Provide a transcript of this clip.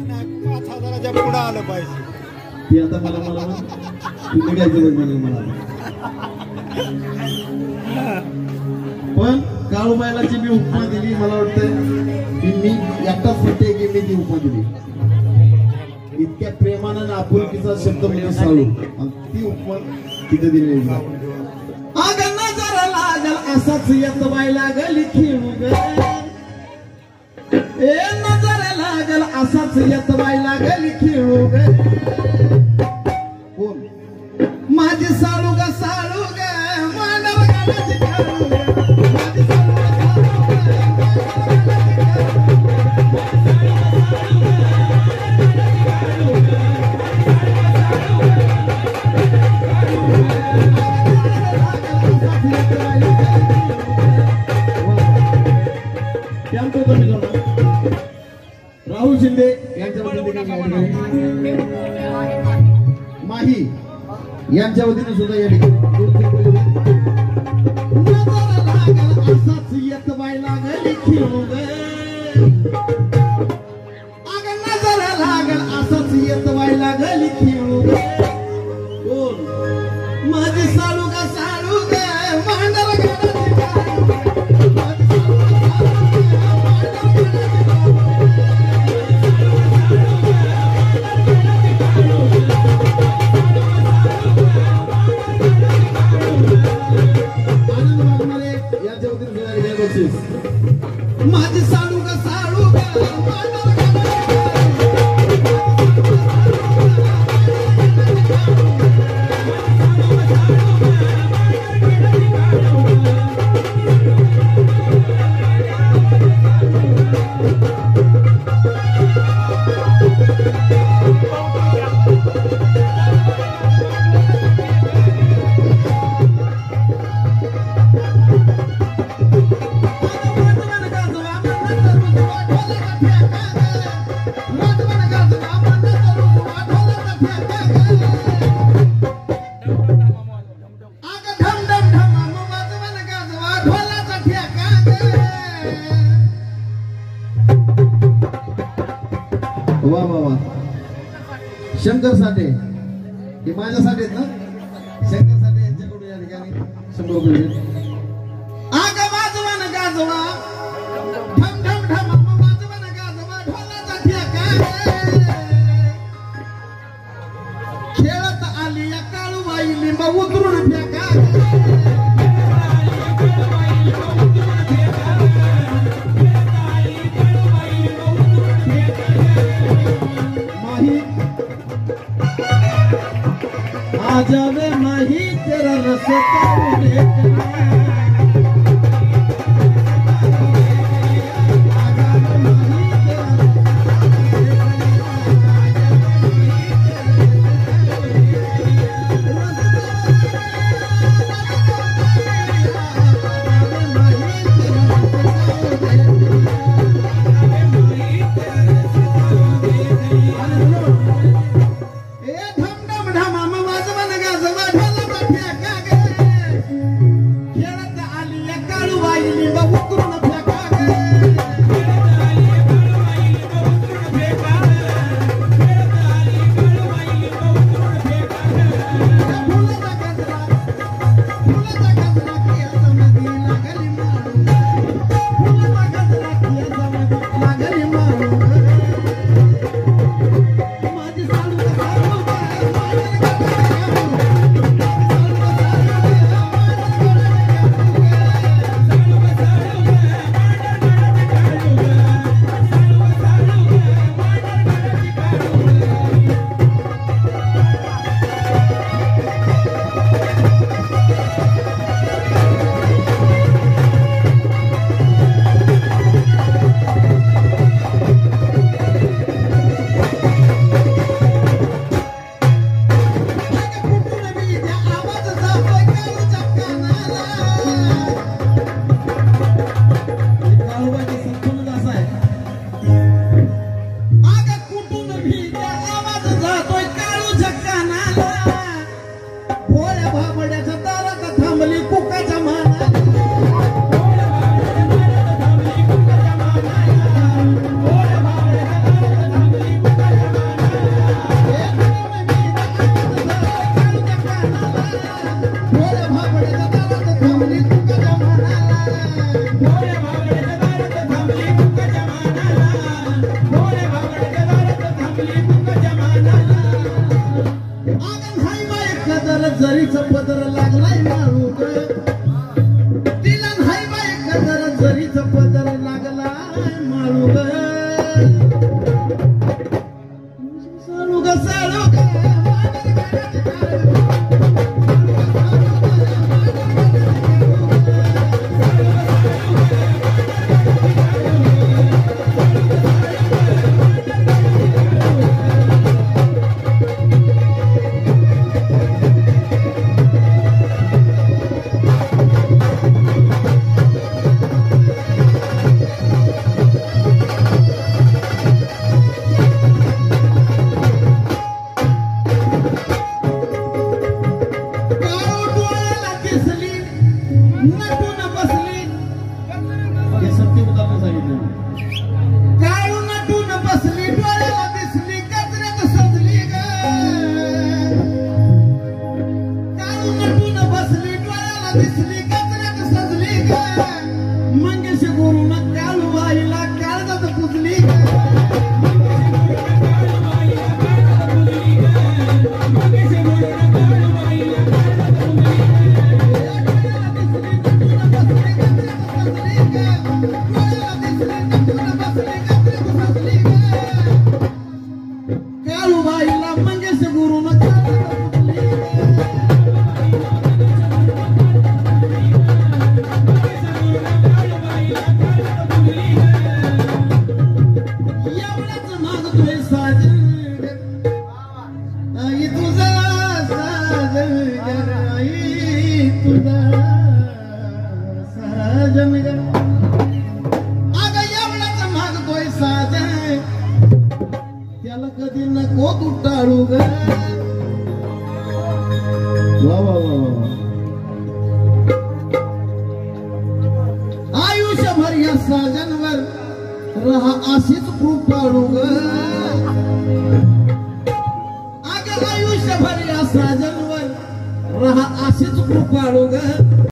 5,000च्या पुढे आलं पाहिजे. ती आता मला तू निघायचं बघ मला. पण काळूबाईलाची मी उपमा दिली. मला वाटतं की मी एकटाच म्हणते की मी ती उपमा दिली. इतक्या प्रेमानं आपुलकीचा शब्द म्हणजे साळू, ती उपमा तिथे दिलेली. अगं नजर लागल असाच येत बाई लागली खेळू ग. ए नजर लागल असाच येत बाई लागली खेळू ग. कोण? माझी साळू ग साळू ग मांडव गाण्याची खेळू ग. माझी साळू ग राहुल शिंदे यांच्या वतीने माही यांच्या वतीने सुद्धा या ठिकाणी असाच येत बाई लागली खेळू ग. अगं नजर लागल असाच येत बाई लागली खेळू ग. कोण? माझी साळू ग साळू ग मांडव गाण्याची खेळू ग. माझी साळू ग साळू ग वा वा वा. शंकर साठे हे माझ्यासाठी आहेत ना. शंकर साठे यांच्याकडून या ठिकाणी 100 रुपये. आग वाजवा न गाजवा ठम ठम ठम वाजवा न गाजवा ढोलाचा ठेका. खेळत आली या काळूबाई लिंब उतरून फेका. आजावे माही तेरा रस्ता देखना. खेळत जरीचं पदर लागलाय माळू ग तिला नाही बाई कदर जरीचं पदर लागलाय माळू ग साळू ग साळू ग दिसली कचऱ्यात सजली ग मंगेश गुरुना काळूबाईला काळजात पुजली ग काळूबाईला मंगेश गुरुना त्याला कधी नको तू टाळू ग वा वा वा वा आयुष्यभर या साजनवर रहा अशीच कृपाळू ग अग आयुष्यभर या साजनवर रहा अशीच कृपाळू ग